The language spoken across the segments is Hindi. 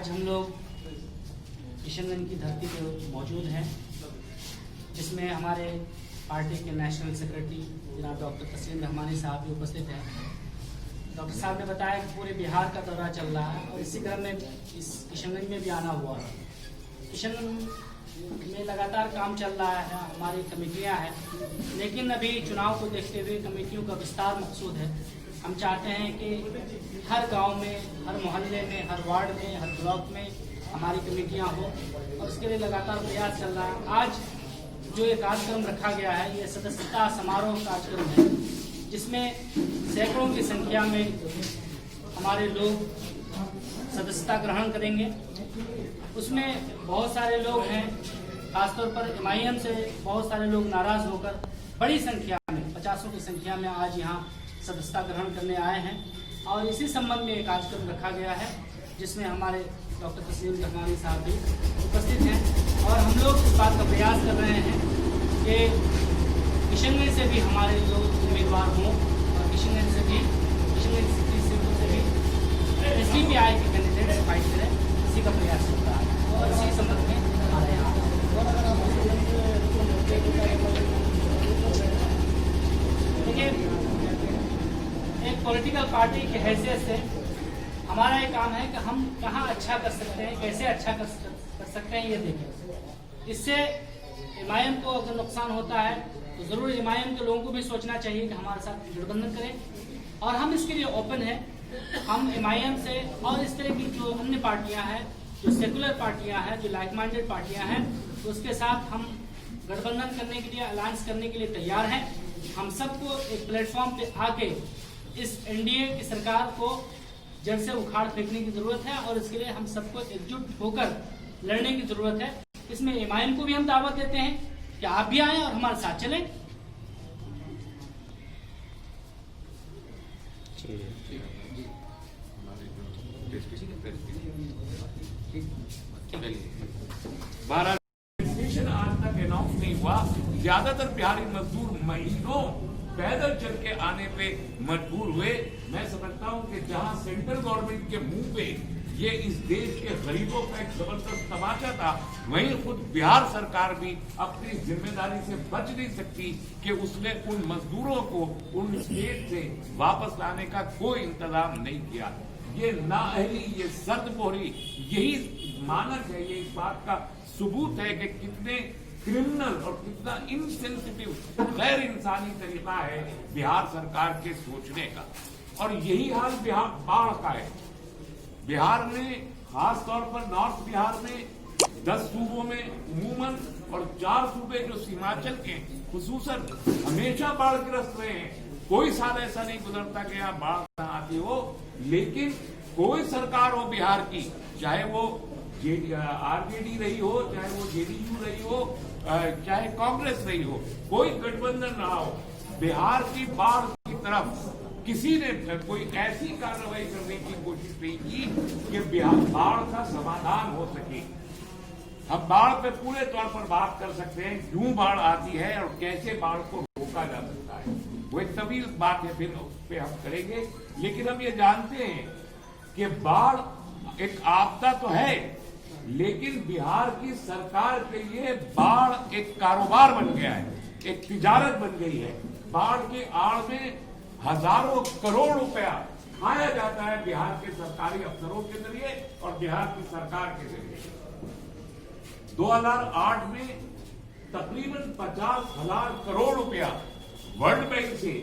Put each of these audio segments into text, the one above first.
आज हम लोग किशनगंज की धरती पर मौजूद हैं, जिसमें हमारे पार्टी के नेशनल सेक्रेटरी जनाब डॉक्टर तस्लीम रहमानी साहब भी उपस्थित हैं। डॉक्टर साहब ने बताया कि पूरे बिहार का दौरा चल रहा है और इसी क्रम में इस किशनगंज में भी आना हुआ है। किशनगंज में लगातार काम चल रहा है, हमारी कमेटियां हैं, लेकिन अभी चुनाव को देखते हुए कमेटियों का विस्तार मकसूद है। हम चाहते हैं कि हर गांव में, हर मोहल्ले में, हर वार्ड में, हर ब्लॉक में हमारी कमेटियां हो और उसके लिए लगातार प्रयास चल रहा है। आज जो ये कार्यक्रम रखा गया है, ये सदस्यता समारोह कार्यक्रम है, जिसमें सैकड़ों की संख्या में हमारे लोग सदस्यता ग्रहण करेंगे। उसमें बहुत सारे लोग हैं, खासतौर पर MIM से बहुत सारे लोग नाराज होकर बड़ी संख्या में 50 की संख्या में आज यहाँ सदस्यता ग्रहण करने आए हैं और इसी संबंध में एक कार्यक्रम रखा गया है, जिसमें हमारे डॉक्टर तस्लीम रहमानी साहब भी उपस्थित हैं। और हम लोग इस बात का प्रयास कर रहे हैं कि किशनगंज से भी हमारे लोग उम्मीदवार हों और किशनगंज से भी SDPI के कैंडिडेट फाइट करें, इसी का प्रयास चल रहा है और इसी संबंध में हमारे यहाँ देखिए, एक पॉलिटिकल पार्टी की हैसियत से हमारा ये काम है कि हम कहाँ अच्छा कर सकते हैं, कैसे अच्छा कर सकते हैं, ये देखें। इससे MIM को अगर नुकसान होता है तो जरूर MIM के लोगों को भी सोचना चाहिए कि हमारे साथ गठबंधन करें और हम इसके लिए ओपन हैं। हम MIM से और इस तरह की जो अन्य पार्टियां हैं, जो सेकुलर पार्टियां हैं, जो लाइक माइंडेड पार्टियां हैं, तो उसके साथ हम गठबंधन करने के लिए, अलायंस करने के लिए तैयार हैं। हम सबको एक प्लेटफॉर्म पे आके इस NDA की सरकार को जड़ से उखाड़ फेंकने की जरूरत है और इसके लिए हम सबको एकजुट होकर लड़ने की जरूरत है। इसमें MIM को भी हम दावत देते हैं कि आप भी आएं और हमारे साथ चलें। आज तक अनाउंस नहीं हुआ। ज्यादातर बिहारी मजदूर महीनों पैदल चल के आने पे मजबूर हुए। मैं समझता हूं कि जहां सेंट्रल गवर्नमेंट के मुंह पे ये इस देश के गरीबों का एक जबरदस्त तमाचा था, वहीं खुद बिहार सरकार भी अपनी जिम्मेदारी से बच नहीं सकती कि उसने उन मजदूरों को उन स्टेट से वापस लाने का कोई इंतजाम नहीं किया। ये नाअहली, ये सर्दपोरी, यही मानक है, ये इस बात का सबूत है कि कितने क्रिमिनल और कितना इनसेंसिटिव, गैर इंसानी तरीका है बिहार सरकार के सोचने का। और यही हाल बिहार बाढ़ का है। बिहार में, खास तौर पर नॉर्थ बिहार में 10 सूबों में अमूमन और 4 सूबे जो सीमांचल के खुसूसन हमेशा बाढ़ग्रस्त रहे हैं। कोई साल ऐसा नहीं गुजरता कि यहाँ बाढ़ न आती हो, लेकिन कोई सरकार हो बिहार की, चाहे वो RJD रही हो, चाहे वो JDU रही हो, चाहे कांग्रेस रही हो, कोई गठबंधन रहा हो, बिहार की बाढ़ की तरफ किसी ने कोई ऐसी कार्रवाई करने की कोशिश नहीं की कि बिहार बाढ़ का समाधान हो सके। हम बाढ़ पे पूरे तौर पर बात कर सकते हैं, क्यों बाढ़ आती है और कैसे बाढ़ को रोका जा सकता है, वो एक तवील बात है, फिर उस पर हम करेंगे। लेकिन हम ये जानते हैं कि बाढ़ एक आपदा तो है, लेकिन बिहार की सरकार के लिए बाढ़ एक कारोबार बन गया है, एक तिजारत बन गई है। बाढ़ की आड़ में हजारों करोड़ रुपया खाया जाता है बिहार के सरकारी अफसरों के जरिए और बिहार की सरकार के जरिए। 2008 में तकरीबन 50,000 करोड़ रुपया वर्ल्ड बैंक से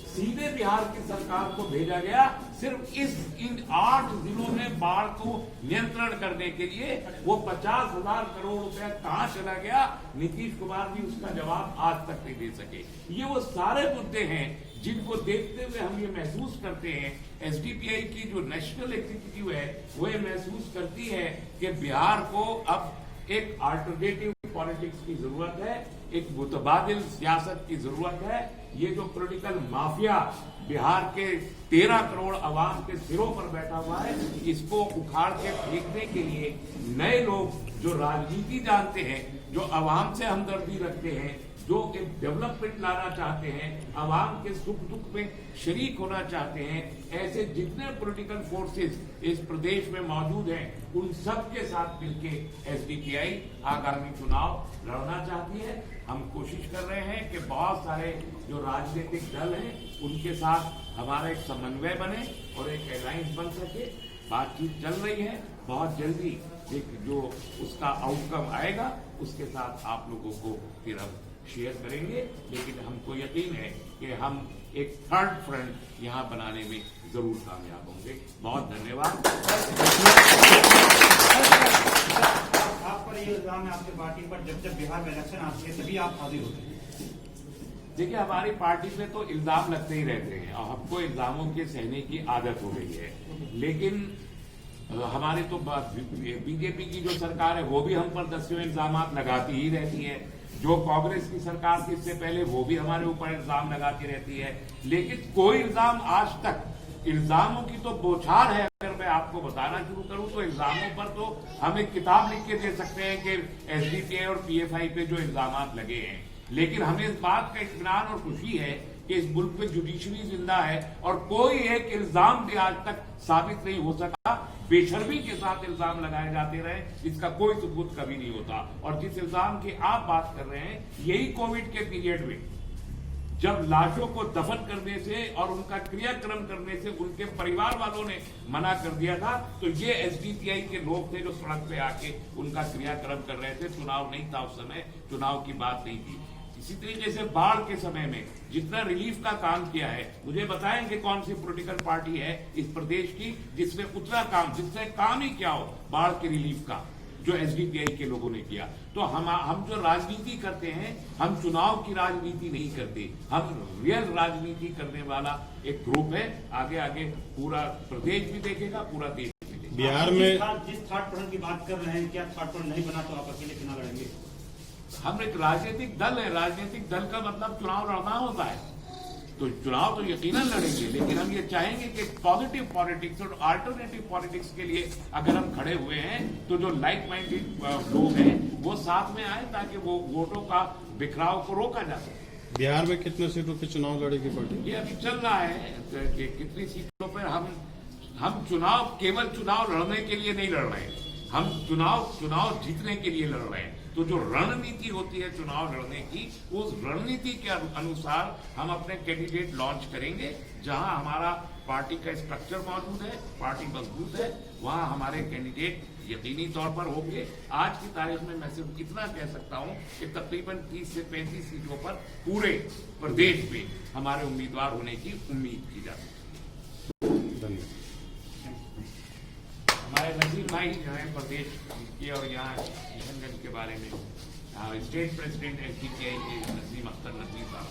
सीधे बिहार की सरकार को भेजा गया, सिर्फ इन 8 जिलों में बाढ़ को नियंत्रण करने के लिए। वो 50,000 करोड़ रुपया कहां चला गया, नीतीश कुमार भी उसका जवाब आज तक नहीं दे सके। ये वो सारे मुद्दे हैं जिनको देखते हुए हम ये महसूस करते हैं, SDPI की जो नेशनल एग्जीक्यूटिव है वो ये महसूस करती है कि बिहार को अब एक अल्टरनेटिव पॉलिटिक्स की जरूरत है, एक मुतबादिल सियासत की जरूरत है। ये जो पॉलिटिकल माफिया बिहार के 13 करोड़ आवाम के सिरों पर बैठा हुआ है, इसको उखाड़ के फेंकने के लिए नए लोग जो राजनीति जानते हैं, जो आवाम से हमदर्दी रखते हैं, जो एक डेवलपमेंट लाना चाहते हैं, आवाम के सुख दुख में शरीक होना चाहते हैं, ऐसे जितने पॉलिटिकल फोर्सेस इस प्रदेश में मौजूद हैं, उन सब के साथ मिलकर एसडीपीआई आगामी चुनाव लड़ना चाहती है। हम कोशिश कर रहे हैं कि बहुत सारे जो राजनीतिक दल हैं उनके साथ हमारा एक समन्वय बने और एक अलायंस बन सके। बातचीत चल रही है, बहुत जल्दी एक जो उसका आउटकम आएगा उसके साथ आप लोगों को फिर हम शेयर करेंगे। लेकिन हमको यकीन है कि हम एक थर्ड फ्रंट यहाँ बनाने में जरूर कामयाब होंगे। बहुत धन्यवाद। आप पर ये इल्जाम है आपकी पार्टी पर, जब बिहार में इलेक्शन आती है तभी आप हाजिर होते हैं। देखिए, हमारी पार्टी में तो इल्जाम लगते ही रहते हैं और हमको इल्जामों के सहने की आदत हो गई है। लेकिन हमारे तो बीजेपी की जो सरकार है वो भी हम पर दसियों इल्जाम लगाती ही रहती है। जो कांग्रेस की सरकार थी इससे पहले वो भी हमारे ऊपर इल्जाम लगाती रहती है। लेकिन कोई इल्जाम आज तक, इल्जामों की तो बौछार है। अगर मैं आपको बताना शुरू करूं तो इल्जामों पर तो हम एक किताब लिख के दे सकते हैं कि एसडीपीआई और पीएफआई पे जो इल्जाम लगे हैं। लेकिन हमें इस बात का इत्मीनान और खुशी है कि इस मुल्क में जुडिशरी जिंदा है और कोई एक इल्जाम भी आज तक साबित नहीं हो सका। बेशर्मी के साथ इल्जाम लगाए जाते रहे, जिसका कोई सबूत कभी नहीं होता। और जिस इल्जाम की आप बात कर रहे हैं, यही कोविड के पीरियड में जब लाशों को दफन करने से और उनका क्रियाक्रम करने से उनके परिवार वालों ने मना कर दिया था, तो ये एसडीपीआई के लोग थे जो सड़क पे आके उनका क्रियाक्रम कर रहे थे। चुनाव नहीं था उस समय, चुनाव की बात नहीं थी। इसी तरीके से बाढ़ के समय में जितना रिलीफ का काम किया है, मुझे बताएं कि कौन सी पॉलिटिकल पार्टी है इस प्रदेश की जिसने उतना काम, जिसने काम ही क्या हो बाढ़ के रिलीफ का, जो एसडीपीआई के लोगों ने किया। तो हम जो राजनीति करते हैं, हम चुनाव की राजनीति नहीं करते, हम रियल राजनीति करने वाला एक ग्रुप है। आगे आगे पूरा प्रदेश भी देखेगा, पूरा देश भी देखेगा। बिहार में जिस थर्ड फ्रंट की बात कर रहे हैं, क्या थर्ड फ्रंट नहीं बना तो आप अकेले चुनाव लड़ेंगे? हम एक राजनीतिक दल है, राजनीतिक दल का मतलब चुनाव लड़ना होता है, तो चुनाव तो यकीनन लड़ेंगे। लेकिन हम ये चाहेंगे कि पॉजिटिव पॉलिटिक्स और अल्टरनेटिव पॉलिटिक्स के लिए अगर हम खड़े हुए हैं तो जो लाइक माइंडेड लोग हैं वो साथ में आए ताकि वो वोटों का बिखराव को रोका जा सके। बिहार में कितने सीटों पे चुनाव लड़ेगी पार्टी? ये अभी चल रहा है कि कितनी सीटों पर हम चुनाव केवल चुनाव लड़ने के लिए नहीं लड़ रहे हैं, हम चुनाव जीतने के लिए लड़ रहे हैं। तो जो रणनीति होती है चुनाव लड़ने की, उस रणनीति के अनुसार हम अपने कैंडिडेट लॉन्च करेंगे। जहां हमारा पार्टी का स्ट्रक्चर मौजूद है, पार्टी मजबूत है, वहां हमारे कैंडिडेट यकीनी तौर पर होंगे। आज की तारीख में मैं सिर्फ इतना कह सकता हूं कि तकरीबन 30 से 35 सीटों पर पूरे प्रदेश में हमारे उम्मीदवार होने की उम्मीद की जाती है। धन्यवाद। हमारे नजीर भाई जो है प्रदेश के और यहाँ किशनगंज के बारे में स्टेट प्रेसिडेंट एसडीपीआई के नसीम अख्तर नजीर साहब।